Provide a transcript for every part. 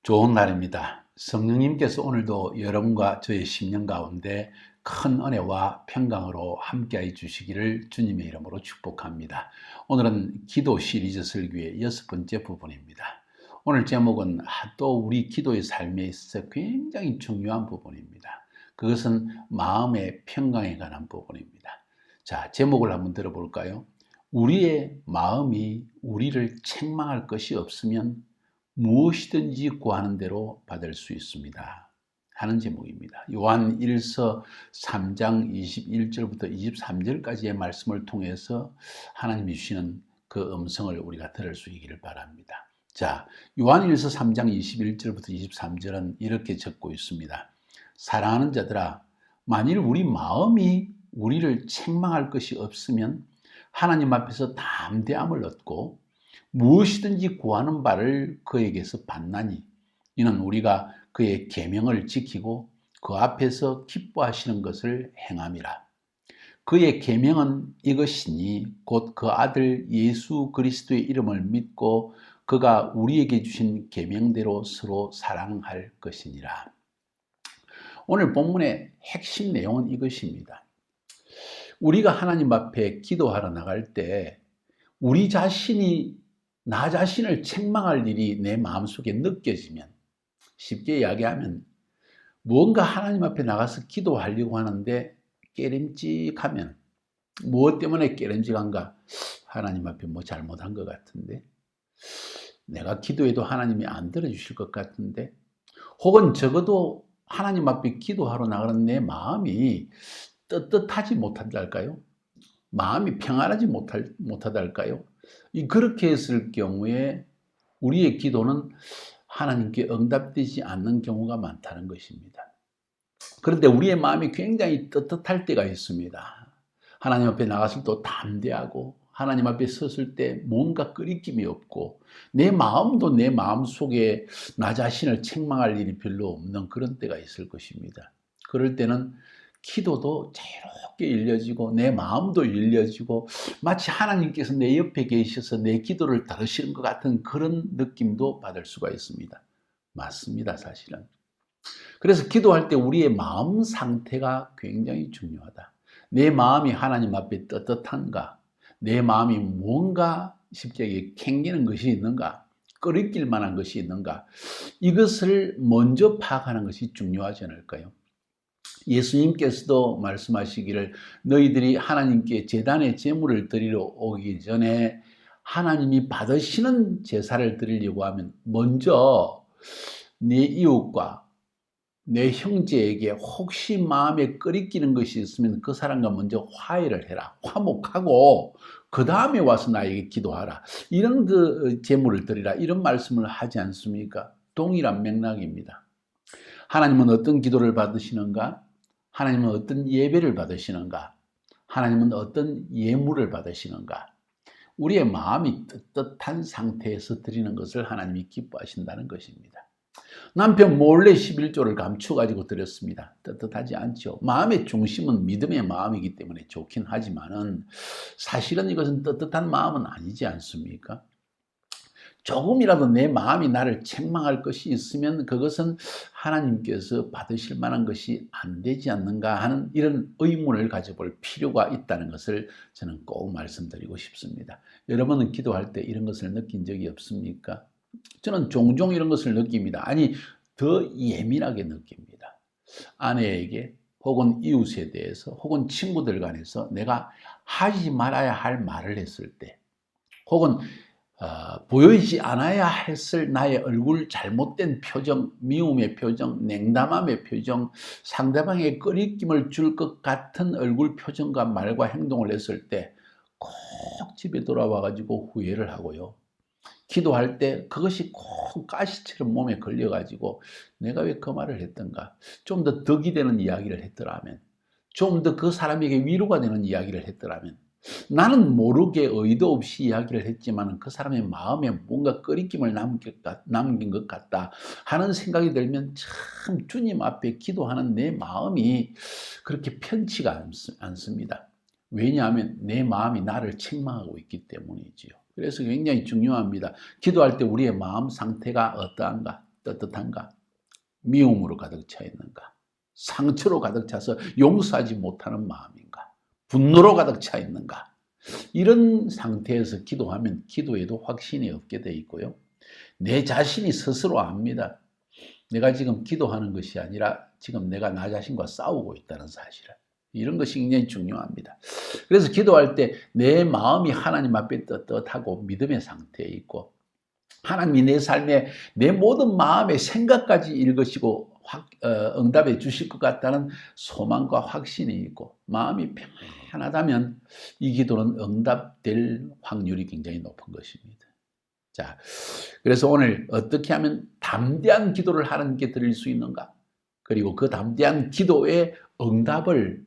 좋은 날입니다. 성령님께서 오늘도 여러분과 저의 심령 가운데 큰 은혜와 평강으로 함께해 주시기를 주님의 이름으로 축복합니다. 오늘은 기도 시리즈 설교의 6번째 부분입니다. 오늘 제목은 또 우리 기도의 삶에 있어서 굉장히 중요한 부분입니다. 그것은 마음의 평강에 관한 부분입니다. 자, 제목을 한번 들어볼까요? 우리의 마음이 우리를 책망할 것이 없으면 무엇이든지 구하는 대로 받을 수 있습니다 하는 제목입니다. 요한 1서 3장 21절부터 23절까지의 말씀을 통해서 하나님이 주시는 그 음성을 우리가 들을 수 있기를 바랍니다. 자, 요한 1서 3장 21절부터 23절은 이렇게 적고 있습니다. 사랑하는 자들아, 만일 우리 마음이 우리를 책망할 것이 없으면 하나님 앞에서 담대함을 얻고 무엇이든지 구하는 바를 그에게서 받나니 이는 우리가 그의 계명을 지키고 그 앞에서 기뻐하시는 것을 행함이라. 그의 계명은 이것이니 곧 그 아들 예수 그리스도의 이름을 믿고 그가 우리에게 주신 계명대로 서로 사랑할 것이니라. 오늘 본문의 핵심 내용은 이것입니다. 우리가 하나님 앞에 기도하러 나갈 때 우리 자신이 나 자신을 책망할 일이 내 마음속에 느껴지면, 쉽게 이야기하면 무언가 하나님 앞에 나가서 기도하려고 하는데 깨림직하면, 무엇 때문에 깨림직한가? 하나님 앞에 뭐 잘못한 것 같은데, 내가 기도해도 하나님이 안 들어주실 것 같은데, 혹은 적어도 하나님 앞에 기도하러 나가는 내 마음이 떳떳하지 못한달까요? 마음이 평안하지 못하달까요? 그렇게 했을 경우에 우리의 기도는 하나님께 응답되지 않는 경우가 많다는 것입니다. 그런데 우리의 마음이 굉장히 떳떳할 때가 있습니다. 하나님 앞에 나갔을 때 담대하고 하나님 앞에 섰을 때 뭔가 끄리낌이 없고 내 마음도 내 마음속에 나 자신을 책망할 일이 별로 없는 그런 때가 있을 것입니다. 그럴 때는 기도도 자유롭게 일려지고 내 마음도 일려지고 마치 하나님께서 내 옆에 계셔서 내 기도를 들으시는 것 같은 그런 느낌도 받을 수가 있습니다. 맞습니다, 사실은. 그래서 기도할 때 우리의 마음 상태가 굉장히 중요하다. 내 마음이 하나님 앞에 떳떳한가? 내 마음이 뭔가 쉽게 캥기는 것이 있는가? 끓일 만한 것이 있는가? 이것을 먼저 파악하는 것이 중요하지 않을까요? 예수님께서도 말씀하시기를 너희들이 하나님께 제단에 제물을 드리러 오기 전에 하나님이 받으시는 제사를 드리려고 하면 먼저 내 이웃과 내 형제에게 혹시 마음에 끓이끼는 것이 있으면 그 사람과 먼저 화해를 해라. 화목하고 그 다음에 와서 나에게 기도하라. 이런 그 제물을 드리라. 이런 말씀을 하지 않습니까? 동일한 맥락입니다. 하나님은 어떤 기도를 받으시는가? 하나님은 어떤 예배를 받으시는가? 하나님은 어떤 예물을 받으시는가? 우리의 마음이 떳떳한 상태에서 드리는 것을 하나님이 기뻐하신다는 것입니다. 남편 몰래 11조를 감춰가지고 드렸습니다. 떳떳하지 않죠. 마음의 중심은 믿음의 마음이기 때문에 좋긴 하지만은 사실은 이것은 떳떳한 마음은 아니지 않습니까? 조금이라도 내 마음이 나를 책망할 것이 있으면 그것은 하나님께서 받으실 만한 것이 안 되지 않는가 하는 이런 의문을 가져볼 필요가 있다는 것을 저는 꼭 말씀드리고 싶습니다. 여러분은 기도할 때 이런 것을 느낀 적이 없습니까? 저는 종종 이런 것을 느낍니다. 아니, 더 예민하게 느낍니다. 아내에게 혹은 이웃에 대해서 혹은 친구들 간에서 내가 하지 말아야 할 말을 했을 때 혹은 보이지 않아야 했을 나의 얼굴 잘못된 표정, 미움의 표정, 냉담함의 표정, 상대방의 꺼리낌을 줄 것 같은 얼굴 표정과 말과 행동을 했을 때 꼭 집에 돌아와 가지고 후회를 하고요. 기도할 때 그것이 꼭 가시처럼 몸에 걸려 가지고 내가 왜 그 말을 했던가? 좀 더 덕이 되는 이야기를 했더라면, 좀 더 그 사람에게 위로가 되는 이야기를 했더라면, 나는 모르게 의도 없이 이야기를 했지만 그 사람의 마음에 뭔가 끄리낌을 남긴 것 같다 하는 생각이 들면 참 주님 앞에 기도하는 내 마음이 그렇게 편치가 않습니다. 왜냐하면 내 마음이 나를 책망하고 있기 때문이지요. 그래서 굉장히 중요합니다. 기도할 때 우리의 마음 상태가 어떠한가? 떳떳한가? 미움으로 가득 차 있는가? 상처로 가득 차서 용서하지 못하는 마음인가? 분노로 가득 차 있는가? 이런 상태에서 기도하면 기도에도 확신이 없게 돼 있고요. 내 자신이 스스로 압니다. 내가 지금 기도하는 것이 아니라 지금 내가 나 자신과 싸우고 있다는 사실을. 이런 것이 굉장히 중요합니다. 그래서 기도할 때 내 마음이 하나님 앞에 떳떳하고 믿음의 상태에 있고, 하나님이 내 삶에 내 모든 마음의 생각까지 읽으시고 응답해 주실 것 같다는 소망과 확신이 있고, 마음이 편안하다면 이 기도는 응답될 확률이 굉장히 높은 것입니다. 자, 그래서 오늘 어떻게 하면 담대한 기도를 하나님께 드릴 수 있는가? 그리고 그 담대한 기도의 응답을,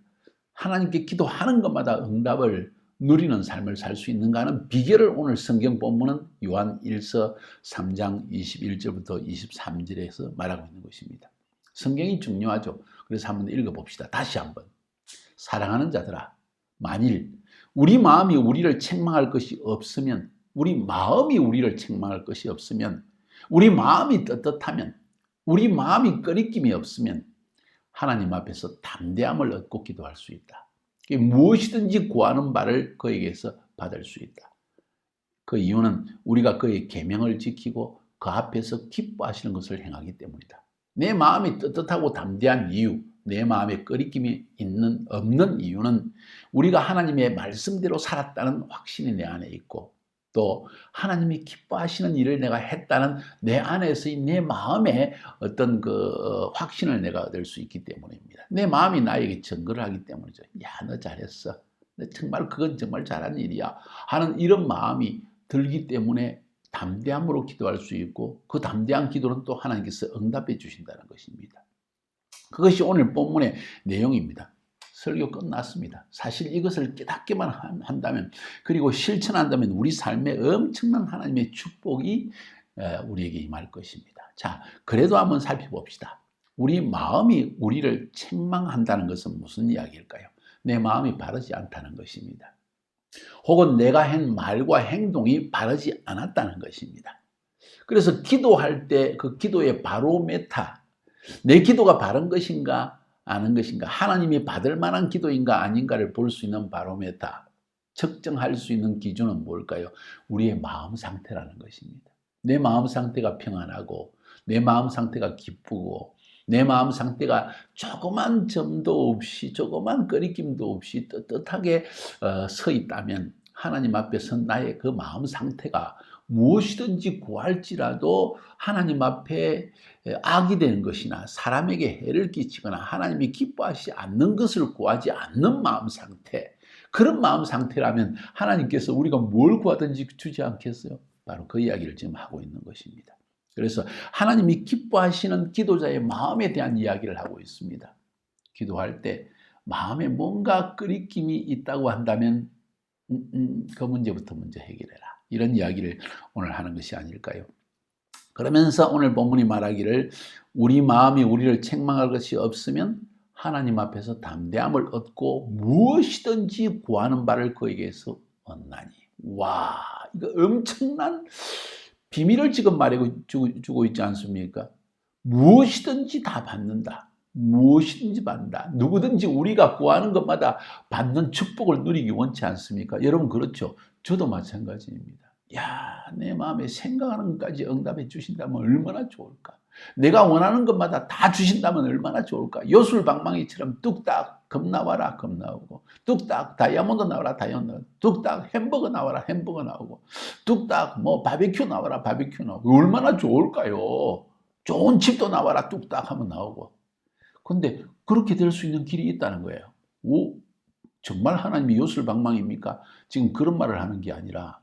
하나님께 기도하는 것마다 응답을 누리는 삶을 살 수 있는가 하는 비결을 오늘 성경 본문은 요한 1서 3장 21절부터 23절에서 말하고 있는 것입니다. 성경이 중요하죠. 그래서 한번 읽어봅시다. 다시 한번. 사랑하는 자들아, 만일 우리 마음이 우리를 책망할 것이 없으면, 우리 마음이 우리를 책망할 것이 없으면, 우리 마음이 떳떳하면, 우리 마음이 꺼리낌이 없으면 하나님 앞에서 담대함을 얻고 기도할 수 있다. 무엇이든지 구하는 바를 그에게서 받을 수 있다. 그 이유는 우리가 그의 계명을 지키고 그 앞에서 기뻐하시는 것을 행하기 때문이다. 내 마음이 떳떳하고 담대한 이유, 내 마음에 꺼리낌이 없는 이유는 우리가 하나님의 말씀대로 살았다는 확신이 내 안에 있고, 또 하나님이 기뻐하시는 일을 내가 했다는 내 안에서의 내 마음의 어떤 확신을 내가 얻을 수 있기 때문입니다. 내 마음이 나에게 증거를 하기 때문이죠. 야, 너 잘했어. 너 정말 그건 정말 잘한 일이야 하는 이런 마음이 들기 때문에 담대함으로 기도할 수 있고, 그 담대한 기도는 또 하나님께서 응답해 주신다는 것입니다. 그것이 오늘 본문의 내용입니다. 설교 끝났습니다. 사실 이것을 깨닫기만 한다면, 그리고 실천한다면 우리 삶에 엄청난 하나님의 축복이 우리에게 임할 것입니다. 자, 그래도 한번 살펴봅시다. 우리 마음이 우리를 책망한다는 것은 무슨 이야기일까요? 내 마음이 바르지 않다는 것입니다. 혹은 내가 한 말과 행동이 바르지 않았다는 것입니다. 그래서 기도할 때 그 기도의 바로메타, 내 기도가 바른 것인가 아는 것인가, 하나님이 받을 만한 기도인가 아닌가를 볼 수 있는 바로메타, 측정할 수 있는 기준은 뭘까요? 우리의 마음 상태라는 것입니다. 내 마음 상태가 평안하고, 내 마음 상태가 기쁘고, 내 마음 상태가 조그만 점도 없이, 조그만 꺼리낌도 없이 떳떳하게 서 있다면, 하나님 앞에서 나의 그 마음 상태가 무엇이든지 구할지라도 하나님 앞에 악이 되는 것이나 사람에게 해를 끼치거나 하나님이 기뻐하시지 않는 것을 구하지 않는 마음 상태, 그런 마음 상태라면 하나님께서 우리가 뭘 구하든지 주지 않겠어요? 바로 그 이야기를 지금 하고 있는 것입니다. 그래서 하나님이 기뻐하시는 기도자의 마음에 대한 이야기를 하고 있습니다. 기도할 때 마음에 뭔가 끄리낌이 있다고 한다면 그 문제부터 먼저 해결해라. 이런 이야기를 오늘 하는 것이 아닐까요? 그러면서 오늘 본문이 말하기를, 우리 마음이 우리를 책망할 것이 없으면 하나님 앞에서 담대함을 얻고 무엇이든지 구하는 바를 그에게서 얻나니. 와, 이거 엄청난 비밀을 지금 말해주고 있지 않습니까? 무엇이든지 다 받는다. 무엇이든지 받는다. 누구든지 우리가 구하는 것마다 받는 축복을 누리기 원치 않습니까? 여러분 그렇죠? 저도 마찬가지입니다. 야, 내 마음에 생각하는 것까지 응답해 주신다면 얼마나 좋을까? 내가 원하는 것마다 다 주신다면 얼마나 좋을까? 요술방망이처럼 뚝딱 금 나와라 금 나오고, 뚝딱 다이아몬드 나와라 다이아몬드, 뚝딱 햄버거 나와라 햄버거 나오고, 뚝딱 뭐 바비큐 나와라 바비큐 나오고, 얼마나 좋을까요? 좋은 집도 나와라 뚝딱 하면 나오고. 근데 그렇게 될 수 있는 길이 있다는 거예요. 오, 정말 하나님이 요술방망이입니까? 지금 그런 말을 하는 게 아니라,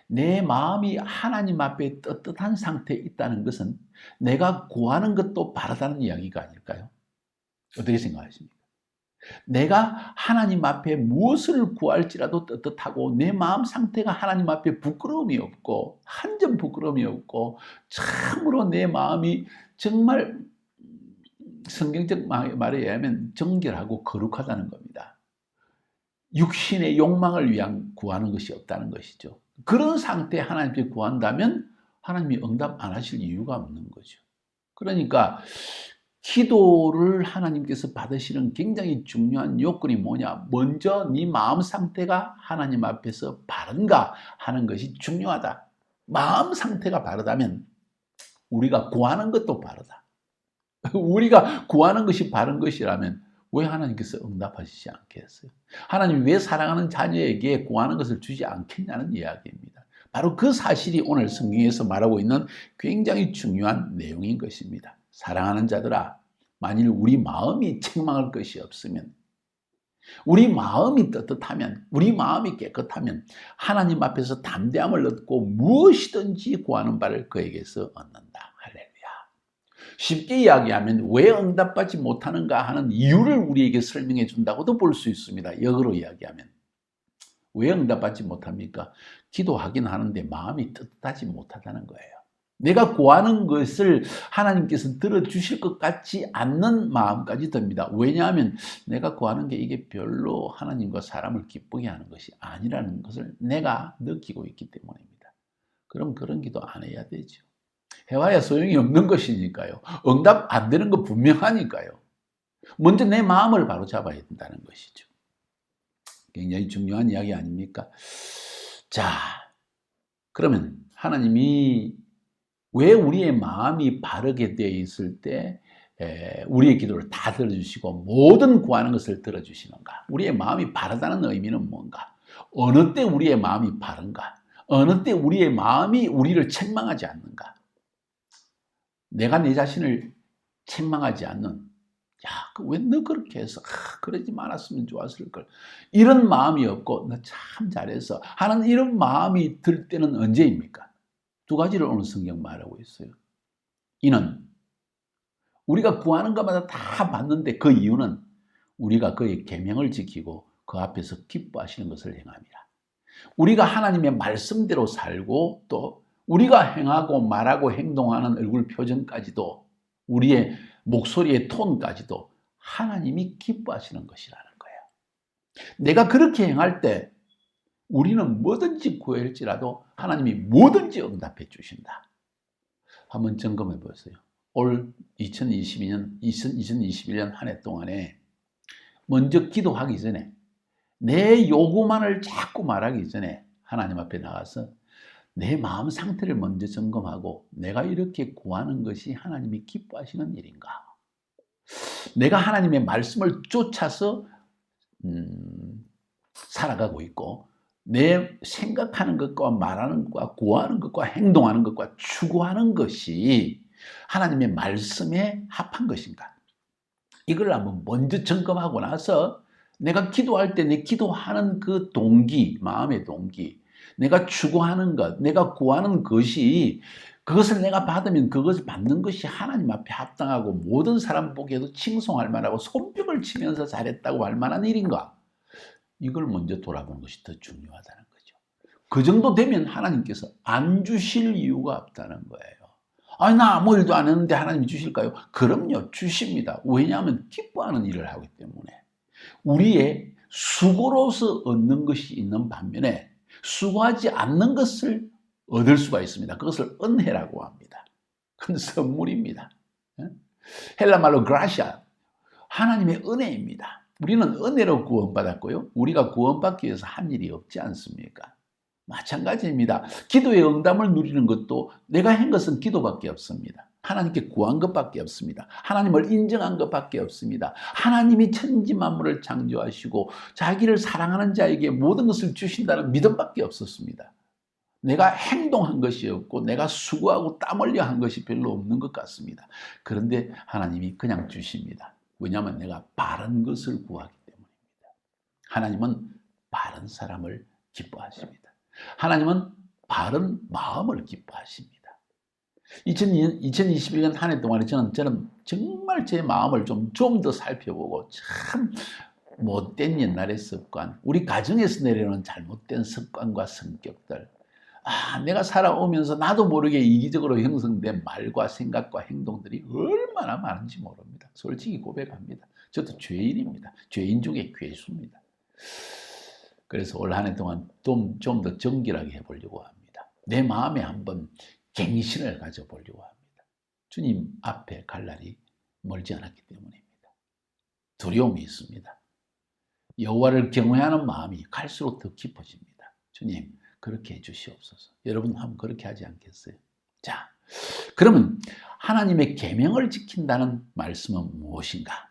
내 마음이 하나님 앞에 떳떳한 상태에 있다는 것은 내가 구하는 것도 바르다는 이야기가 아닐까요? 어떻게 생각하십니까? 내가 하나님 앞에 무엇을 구할지라도 떳떳하고, 내 마음 상태가 하나님 앞에 부끄러움이 없고, 한 점 부끄러움이 없고, 참으로 내 마음이 정말 성경적 말에 의하면 정결하고 거룩하다는 겁니다. 육신의 욕망을 위한 구하는 것이 없다는 것이죠. 그런 상태에 하나님께 구한다면 하나님이 응답 안 하실 이유가 없는 거죠. 그러니까 기도를 하나님께서 받으시는 굉장히 중요한 요건이 뭐냐? 먼저 네 마음 상태가 하나님 앞에서 바른가 하는 것이 중요하다. 마음 상태가 바르다면 우리가 구하는 것도 바르다. 우리가 구하는 것이 바른 것이라면 왜 하나님께서 응답하시지 않겠어요? 하나님 왜 사랑하는 자녀에게 구하는 것을 주지 않겠냐는 이야기입니다. 바로 그 사실이 오늘 성경에서 말하고 있는 굉장히 중요한 내용인 것입니다. 사랑하는 자들아, 만일 우리 마음이 책망할 것이 없으면, 우리 마음이 떳떳하면, 우리 마음이 깨끗하면 하나님 앞에서 담대함을 얻고 무엇이든지 구하는 바를 그에게서 얻는다. 할렐루야. 쉽게 이야기하면 왜 응답받지 못하는가 하는 이유를 우리에게 설명해 준다고도 볼 수 있습니다. 역으로 이야기하면. 왜 응답받지 못합니까? 기도하긴 하는데 마음이 떳떳하지 못하다는 거예요. 내가 구하는 것을 하나님께서 들어주실 것 같지 않는 마음까지 듭니다. 왜냐하면 내가 구하는 게 이게 별로 하나님과 사람을 기쁘게 하는 것이 아니라는 것을 내가 느끼고 있기 때문입니다. 그럼 그런 기도 안 해야 되죠. 해와야 소용이 없는 것이니까요. 응답 안 되는 거 분명하니까요. 먼저 내 마음을 바로잡아야 된다는 것이죠. 굉장히 중요한 이야기 아닙니까? 자, 그러면 하나님이 왜 우리의 마음이 바르게 되어 있을 때 우리의 기도를 다 들어주시고 모든 구하는 것을 들어주시는가? 우리의 마음이 바르다는 의미는 뭔가? 어느 때 우리의 마음이 바른가? 어느 때 우리의 마음이 우리를 책망하지 않는가? 내가 내 자신을 책망하지 않는, 야, 왜 너 그렇게 해서 그러지 말았으면 좋았을 걸, 이런 마음이 없고 너 참 잘해서 하는 이런 마음이 들 때는 언제입니까? 두 가지를 오늘 성경 말하고 있어요. 이는 우리가 구하는 것마다 다 받는데 그 이유는 우리가 그의 계명을 지키고 그 앞에서 기뻐하시는 것을 행함이라. 우리가 하나님의 말씀대로 살고 또 우리가 행하고 말하고 행동하는 얼굴 표정까지도 우리의 목소리의 톤까지도 하나님이 기뻐하시는 것이라는 거예요. 내가 그렇게 행할 때 우리는 뭐든지 구할지라도 하나님이 뭐든지 응답해 주신다. 한번 점검해 보세요. 올 2021년 한 해 동안에 먼저 기도하기 전에 내 요구만을 자꾸 말하기 전에 하나님 앞에 나가서 내 마음 상태를 먼저 점검하고 내가 이렇게 구하는 것이 하나님이 기뻐하시는 일인가? 내가 하나님의 말씀을 쫓아서 살아가고 있고 내 생각하는 것과 말하는 것과 구하는 것과 행동하는 것과 추구하는 것이 하나님의 말씀에 합한 것인가? 이걸 한번 먼저 점검하고 나서 내가 기도할 때 내 기도하는 그 동기, 마음의 동기, 내가 추구하는 것, 내가 구하는 것이 그것을 내가 받으면 그것을 받는 것이 하나님 앞에 합당하고 모든 사람 보기에도 칭송할 만하고 손뼉을 치면서 잘했다고 할 만한 일인가? 이걸 먼저 돌아보는 것이 더 중요하다는 거죠. 그 정도 되면 하나님께서 안 주실 이유가 없다는 거예요. 아니, 나 아무 일도 안 했는데 하나님이 주실까요? 그럼요, 주십니다. 왜냐하면 기뻐하는 일을 하기 때문에. 우리의 수고로서 얻는 것이 있는 반면에 수고하지 않는 것을 얻을 수가 있습니다. 그것을 은혜라고 합니다. 그건 선물입니다. 헬라 말로 그라시아, 하나님의 은혜입니다. 우리는 은혜로 구원받았고요. 우리가 구원받기 위해서 한 일이 없지 않습니까? 마찬가지입니다. 기도의 응답을 누리는 것도 내가 한 것은 기도밖에 없습니다. 하나님께 구한 것밖에 없습니다. 하나님을 인정한 것밖에 없습니다. 하나님이 천지 만물을 창조하시고 자기를 사랑하는 자에게 모든 것을 주신다는 믿음밖에 없었습니다. 내가 행동한 것이 없고 내가 수고하고 땀 흘려 한 것이 별로 없는 것 같습니다. 그런데 하나님이 그냥 주십니다. 왜냐하면 내가 바른 것을 구하기 때문입니다. 하나님은 바른 사람을 기뻐하십니다. 하나님은 바른 마음을 기뻐하십니다. 2021년 한 해 동안에 저는 정말 제 마음을 좀 더 살펴보고 참 못된 옛날의 습관, 우리 가정에서 내려오는 잘못된 습관과 성격들, 내가 살아오면서 나도 모르게 이기적으로 형성된 말과 생각과 행동들이 얼마나 많은지 모릅니다. 솔직히 고백합니다. 저도 죄인입니다. 죄인 중에 괴수입니다. 그래서 올 한 해 동안 좀 더 정결하게 해보려고 합니다. 내 마음에 한번 갱신을 가져보려고 합니다. 주님 앞에 갈 날이 멀지 않았기 때문입니다. 두려움이 있습니다. 여호와를 경외하는 마음이 갈수록 더 깊어집니다. 주님, 그렇게 해주시옵소서. 여러분 한번 그렇게 하지 않겠어요? 자, 그러면 하나님의 계명을 지킨다는 말씀은 무엇인가?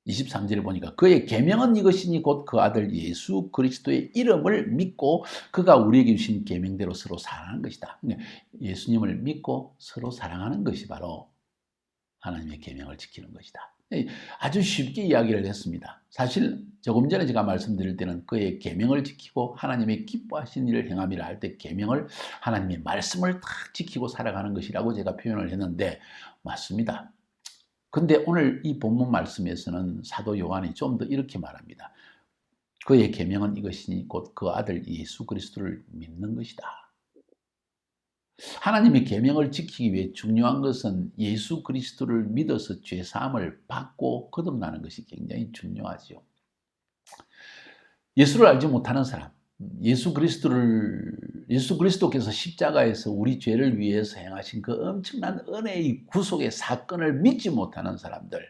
23절에 보니까 그의 계명은 이것이니 곧 그 아들 예수 그리스도의 이름을 믿고 그가 우리에게 주신 계명대로 서로 사랑하는 것이다. 예수님을 믿고 서로 사랑하는 것이 바로 하나님의 계명을 지키는 것이다. 아주 쉽게 이야기를 했습니다. 사실 조금 전에 제가 말씀드릴 때는 그의 계명을 지키고 하나님의 기뻐하신 일을 행함이라 할 때 계명을 하나님의 말씀을 딱 지키고 살아가는 것이라고 제가 표현을 했는데 맞습니다. 근데 오늘 이 본문 말씀에서는 사도 요한이 좀 더 이렇게 말합니다. 그의 계명은 이것이니 곧 그 아들 예수 그리스도를 믿는 것이다. 하나님의 계명을 지키기 위해 중요한 것은 예수 그리스도를 믿어서 죄 사함을 받고 거듭나는 것이 굉장히 중요하죠. 예수를 알지 못하는 사람, 예수 그리스도께서 십자가에서 우리 죄를 위해서 행하신 그 엄청난 은혜의 구속의 사건을 믿지 못하는 사람들,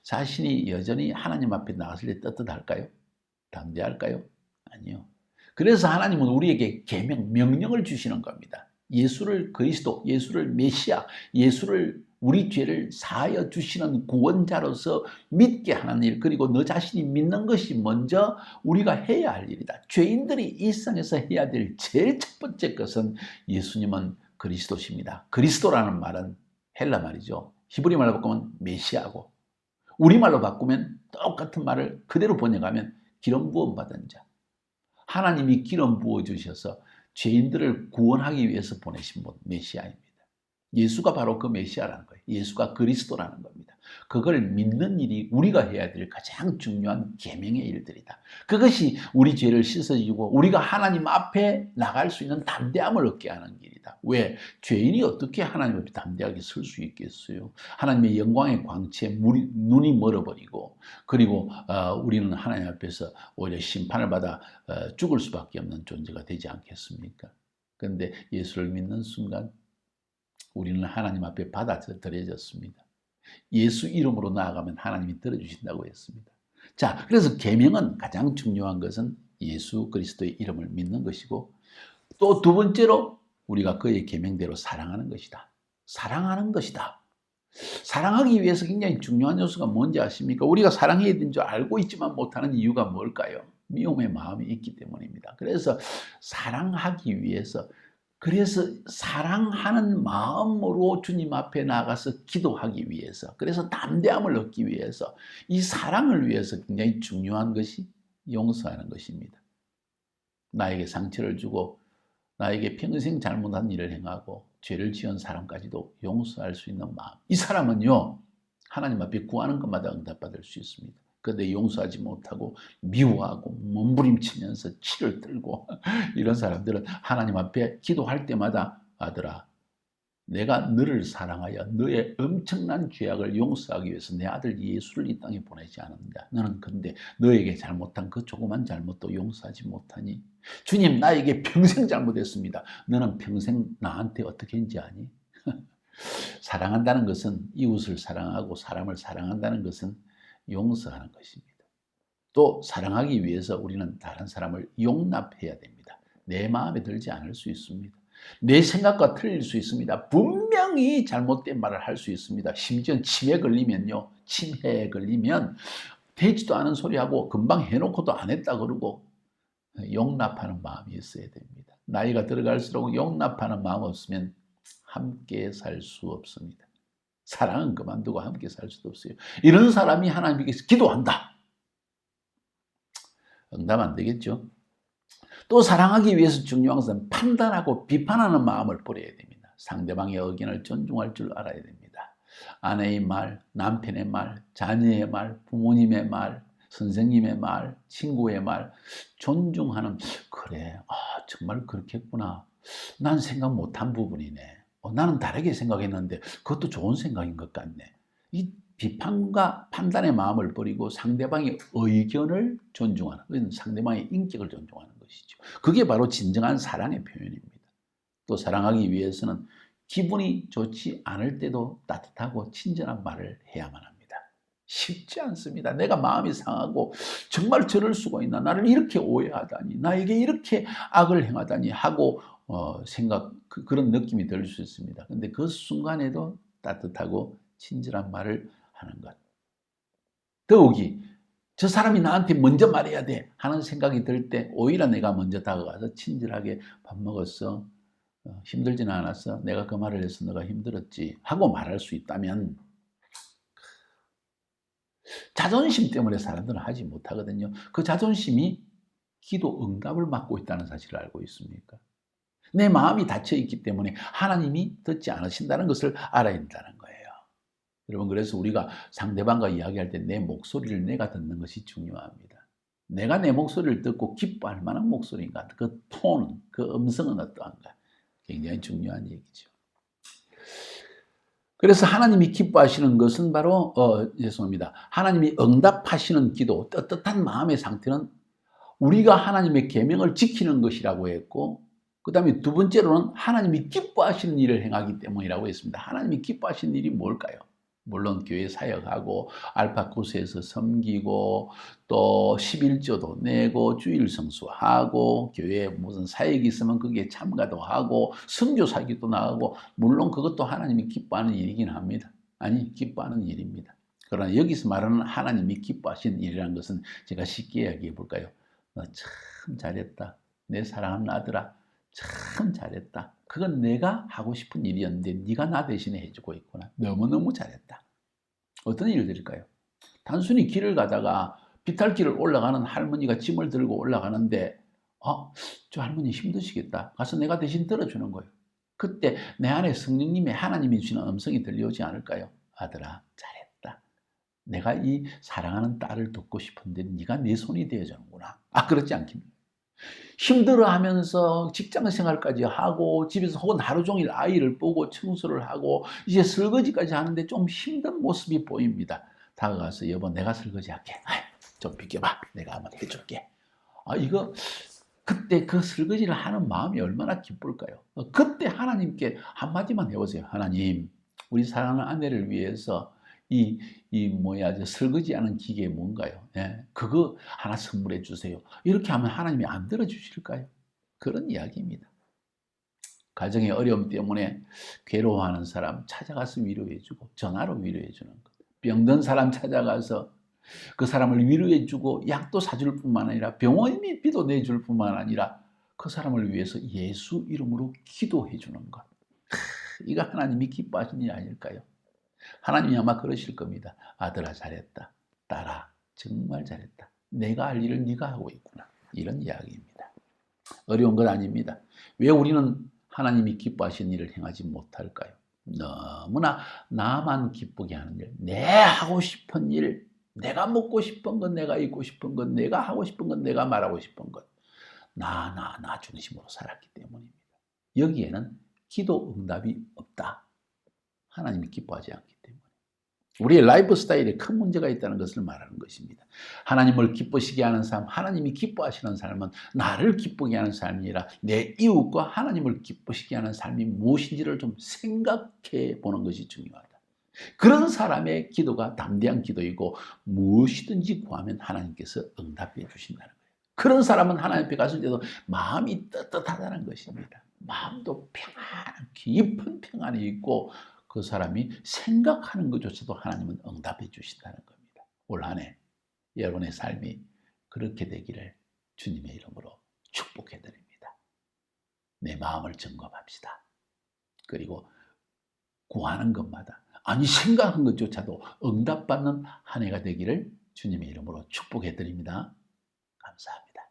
자신이 여전히 하나님 앞에 나갔을 때 떳떳할까요? 담대할까요? 아니요. 그래서 하나님은 우리에게 계명, 명령을 주시는 겁니다. 예수를 그리스도, 예수를 메시아, 예수를 우리 죄를 사하여 주시는 구원자로서 믿게 하는 일, 그리고 너 자신이 믿는 것이 먼저 우리가 해야 할 일이다. 죄인들이 일상에서 해야 될 제일 첫 번째 것은 예수님은 그리스도십니다. 그리스도라는 말은 헬라 말이죠. 히브리 말로 바꾸면 메시아고, 우리말로 바꾸면 똑같은 말을 그대로 번역하면 기름 부음 받은 자. 하나님이 기름 부어주셔서 죄인들을 구원하기 위해서 보내신 분, 메시아입니다. 예수가 바로 그 메시아라는 거예요. 예수가 그리스도라는 겁니다. 그걸 믿는 일이 우리가 해야 될 가장 중요한 계명의 일들이다. 그것이 우리 죄를 씻어주고 우리가 하나님 앞에 나갈 수 있는 담대함을 얻게 하는 길이다. 왜? 죄인이 어떻게 하나님 앞에 담대하게 설 수 있겠어요? 하나님의 영광의 광채에 눈이 멀어버리고, 그리고 우리는 하나님 앞에서 오히려 심판을 받아 죽을 수밖에 없는 존재가 되지 않겠습니까? 그런데 예수를 믿는 순간 우리는 하나님 앞에 받아들여졌습니다. 예수 이름으로 나아가면 하나님이 들어주신다고 했습니다. 자, 그래서 계명은 가장 중요한 것은 예수 그리스도의 이름을 믿는 것이고, 또 두 번째로 우리가 그의 계명대로 사랑하는 것이다. 사랑하는 것이다. 사랑하기 위해서 굉장히 중요한 요소가 뭔지 아십니까? 우리가 사랑해야 되는 줄 알고 있지만 못하는 이유가 뭘까요? 미움의 마음이 있기 때문입니다. 그래서 사랑하기 위해서, 그래서 사랑하는 마음으로 주님 앞에 나가서 기도하기 위해서, 그래서 담대함을 얻기 위해서, 이 사랑을 위해서 굉장히 중요한 것이 용서하는 것입니다. 나에게 상처를 주고 나에게 평생 잘못한 일을 행하고 죄를 지은 사람까지도 용서할 수 있는 마음, 이 사람은요 하나님 앞에 구하는 것마다 응답받을 수 있습니다. 그런데 용서하지 못하고 미워하고 몸부림치면서 치를 들고 이런 사람들은 하나님 앞에 기도할 때마다 아들아, 내가 너를 사랑하여 너의 엄청난 죄악을 용서하기 위해서 내 아들 예수를 이 땅에 보내지 않았느냐. 너는 근데 너에게 잘못한 그 조그만 잘못도 용서하지 못하니, 주님 나에게 평생 잘못했습니다. 너는 평생 나한테 어떻게 했는지 아니? 사랑한다는 것은, 이웃을 사랑하고 사람을 사랑한다는 것은 용서하는 것입니다. 또 사랑하기 위해서 우리는 다른 사람을 용납해야 됩니다. 내 마음에 들지 않을 수 있습니다. 내 생각과 틀릴 수 있습니다. 분명히 잘못된 말을 할 수 있습니다. 심지어 침해에 걸리면 되지도 않은 소리하고 금방 해놓고도 안 했다 그러고, 용납하는 마음이 있어야 됩니다. 나이가 들어갈수록 용납하는 마음 없으면 함께 살 수 없습니다. 사랑은 그만두고 함께 살 수도 없어요. 이런 사람이 하나님께서 기도한다. 응답 안 되겠죠? 또 사랑하기 위해서 중요한 것은 판단하고 비판하는 마음을 버려야 됩니다. 상대방의 의견을 존중할 줄 알아야 됩니다. 아내의 말, 남편의 말, 자녀의 말, 부모님의 말, 선생님의 말, 친구의 말 존중하는, 그래, 정말 그렇겠구나. 난 생각 못한 부분이네. 나는 다르게 생각했는데 그것도 좋은 생각인 것 같네. 이 비판과 판단의 마음을 버리고 상대방의 의견을 존중하는, 상대방의 인격을 존중하는 것이죠. 그게 바로 진정한 사랑의 표현입니다. 또 사랑하기 위해서는 기분이 좋지 않을 때도 따뜻하고 친절한 말을 해야만 합니다. 쉽지 않습니다. 내가 마음이 상하고 정말 저럴 수가 있나, 나를 이렇게 오해하다니, 나에게 이렇게 악을 행하다니 하고 그런 느낌이 들 수 있습니다. 근데 그 순간에도 따뜻하고 친절한 말을 하는 것. 더욱이 저 사람이 나한테 먼저 말해야 돼 하는 생각이 들 때 오히려 내가 먼저 다가가서 친절하게 밥 먹었어? 힘들지는 않았어? 내가 그 말을 해서 너가 힘들었지? 하고 말할 수 있다면, 자존심 때문에 사람들은 하지 못하거든요. 그 자존심이 기도 응답을 막고 있다는 사실을 알고 있습니까? 내 마음이 닫혀 있기 때문에 하나님이 듣지 않으신다는 것을 알아야 된다는 거예요. 여러분, 그래서 우리가 상대방과 이야기할 때 내 목소리를 내가 듣는 것이 중요합니다. 내가 내 목소리를 듣고 기뻐할 만한 목소리인가, 그 톤, 그 음성은 어떠한가, 굉장히 중요한 얘기죠. 그래서 하나님이 기뻐하시는 것은 바로 하나님이 응답하시는 기도, 떳떳한 마음의 상태는 우리가 하나님의 계명을 지키는 것이라고 했고, 그 다음에 두 번째로는 하나님이 기뻐하시는 일을 행하기 때문이라고 했습니다. 하나님이 기뻐하시는 일이 뭘까요? 물론 교회 사역하고 알파코스에서 섬기고 또 11조도 내고 주일 성수하고 교회에 무슨 사역이 있으면 거기에 참가도 하고 선교사기도 나가고, 물론 그것도 하나님이 기뻐하는 일이긴 합니다. 아니, 기뻐하는 일입니다. 그러나 여기서 말하는 하나님이 기뻐하시는 일이라는 것은 제가 쉽게 이야기해 볼까요? 너 참 잘했다. 내 사랑하는 아들아, 참 잘했다. 그건 내가 하고 싶은 일이었는데 네가 나 대신에 해주고 있구나. 너무너무 잘했다. 어떤 일들일까요? 단순히 길을 가다가 비탈길을 올라가는 할머니가 짐을 들고 올라가는데 저 할머니 힘드시겠다. 가서 내가 대신 들어주는 거예요. 그때 내 안에 성령님의, 하나님이 주시는 음성이 들려오지 않을까요? 아들아, 잘했다. 내가 이 사랑하는 딸을 돕고 싶은데 네가 내 손이 되어주는구나. 그렇지 않겠니? 힘들어하면서 직장생활까지 하고 집에서 혹은 하루 종일 아이를 보고 청소를 하고 이제 설거지까지 하는데 좀 힘든 모습이 보입니다. 다가가서 여보, 내가 설거지할게. 좀 비켜봐. 내가 한번 해줄게. 이거 그때 그 설거지를 하는 마음이 얼마나 기쁠까요? 그때 하나님께 한마디만 해보세요. 하나님, 우리 사랑하는 아내를 위해서 설거지하는 기계 뭔가요? 그거 하나 선물해 주세요. 이렇게 하면 하나님이 안 들어주실까요? 그런 이야기입니다. 가정의 어려움 때문에 괴로워하는 사람 찾아가서 위로해주고, 전화로 위로해주는 것. 병든 사람 찾아가서 그 사람을 위로해주고 약도 사줄 뿐만 아니라 병원비도 내줄 뿐만 아니라 그 사람을 위해서 예수 이름으로 기도해주는 것. 이거 하나님이 기뻐하시는 일 아닐까요? 하나님이 아마 그러실 겁니다. 아들아, 잘했다. 딸아, 정말 잘했다. 내가 할 일을 네가 하고 있구나. 이런 이야기입니다. 어려운 건 아닙니다. 왜 우리는 하나님이 기뻐하시는 일을 행하지 못할까요? 너무나 나만 기쁘게 하는 일, 내 하고 싶은 일, 내가 먹고 싶은 것, 내가 입고 싶은 것, 내가 하고 싶은 것, 내가 말하고 싶은 것, 나 중심으로 살았기 때문입니다. 여기에는 기도 응답이 없다. 하나님이 기뻐하지 않기 때문에. 우리의 라이프 스타일에 큰 문제가 있다는 것을 말하는 것입니다. 하나님을 기쁘시게 하는 삶, 하나님이 기뻐하시는 삶은 나를 기쁘게 하는 삶이 아니라 내 이웃과 하나님을 기쁘시게 하는 삶이 무엇인지를 좀 생각해 보는 것이 중요하다. 그런 사람의 기도가 담대한 기도이고 무엇이든지 구하면 하나님께서 응답해 주신다는 거예요. 그런 사람은 하나님 앞에 갔을 때도 마음이 떳떳하다는 것입니다. 마음도 평안, 깊은 평안이 있고 그 사람이 생각하는 것조차도 하나님은 응답해 주신다는 겁니다. 올 한 해 여러분의 삶이 그렇게 되기를 주님의 이름으로 축복해 드립니다. 내 마음을 점검합시다. 그리고 구하는 것마다, 아니 생각하는 것조차도 응답받는 한 해가 되기를 주님의 이름으로 축복해 드립니다. 감사합니다.